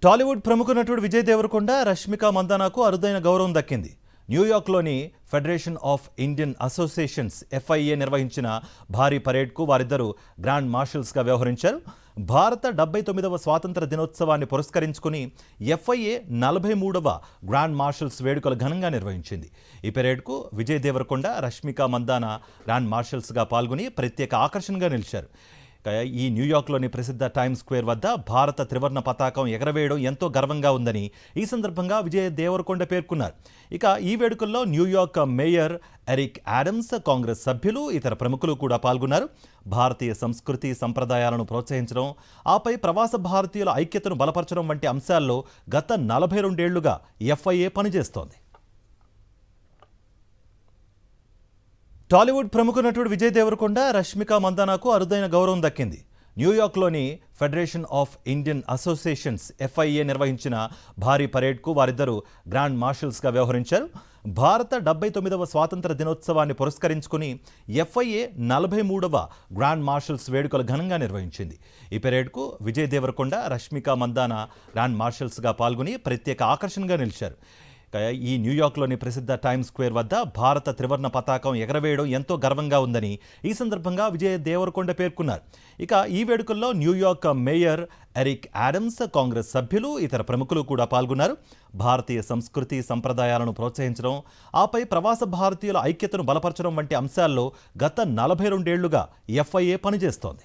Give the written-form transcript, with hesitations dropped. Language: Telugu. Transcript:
టాలీవుడ్ ప్రముఖ నటుడు విజయ్ దేవరకొండ రష్మిక మందానాకు అరుదైన గౌరవం దక్కింది. న్యూయార్క్లోని federation of Indian associations FIA నిర్వహించిన భారీ పరేడ్కు వారిద్దరూ గ్రాండ్ మార్షల్స్గా వ్యవహరించారు. భారత 79వ స్వాతంత్ర దినోత్సవాన్ని పురస్కరించుకుని FIA 43వ గ్రాండ్ మార్షల్స్ వేడుకలు ఘనంగా నిర్వహించింది. ఈ పరేడ్కు విజయ్ దేవరకొండ, రష్మిక మందానా గ్రాండ్ మార్షల్స్గా పాల్గొని ప్రత్యేక ఆకర్షణగా నిలిచారు. ఈ న్యూయార్క్లోని ప్రసిద్ధ టైమ్స్ స్క్వేర్ వద్ద భారత త్రివర్ణ పతాకం ఎగరవేయడం ఎంతో గర్వంగా ఉందని ఈ సందర్భంగా విజయ్ దేవరకొండ పేర్కొన్నారు. ఇక ఈ వేడుకల్లో New York mayor Eric Adams, Congress సభ్యులు, ఇతర ప్రముఖులు కూడా పాల్గొన్నారు. భారతీయ సంస్కృతి సంప్రదాయాలను ప్రోత్సహించడం, ఆపై ప్రవాస భారతీయుల ఐక్యతను బలపరచడం వంటి అంశాల్లో గత 42 ఏళ్లుగా FIA పనిచేస్తోంది. టాలీవుడ్ ప్రముఖ నటుడు విజయ్ దేవరకొండ రష్మిక మందానాకు అరుదైన గౌరవం దక్కింది. న్యూయార్క్లోని federation of Indian associations FIA నిర్వహించిన భారీ పరేడ్కు వారిద్దరూ గ్రాండ్ మార్షల్స్గా వ్యవహరించారు. భారత 79వ స్వాతంత్ర దినోత్సవాన్ని పురస్కరించుకుని FIA 43వ గ్రాండ్ మార్షల్స్ వేడుకలు ఘనంగా నిర్వహించింది. ఈ పరేడ్కు విజయ్ దేవరకొండ, రష్మిక మందానా గ్రాండ్ మార్షల్స్గా పాల్గొని ప్రత్యేక ఆకర్షణగా నిలిచారు. ఈ న్యూయార్క్లోని ప్రసిద్ధ టైమ్స్ స్క్వేర్ వద్ద భారత త్రివర్ణ పతాకం ఎగరవేయడం ఎంతో గర్వంగా ఉందని ఈ సందర్భంగా విజయ్ దేవరకొండ పేర్కొన్నారు. ఇక ఈ వేడుకల్లో New York mayor Eric Adams, Congress సభ్యులు, ఇతర ప్రముఖులు కూడా పాల్గొన్నారు. భారతీయ సంస్కృతి సంప్రదాయాలను ప్రోత్సహించడం, ఆపై ప్రవాస భారతీయుల ఐక్యతను బలపరచడం వంటి అంశాల్లో గత 42 ఏళ్లుగా FIA పనిచేస్తోంది.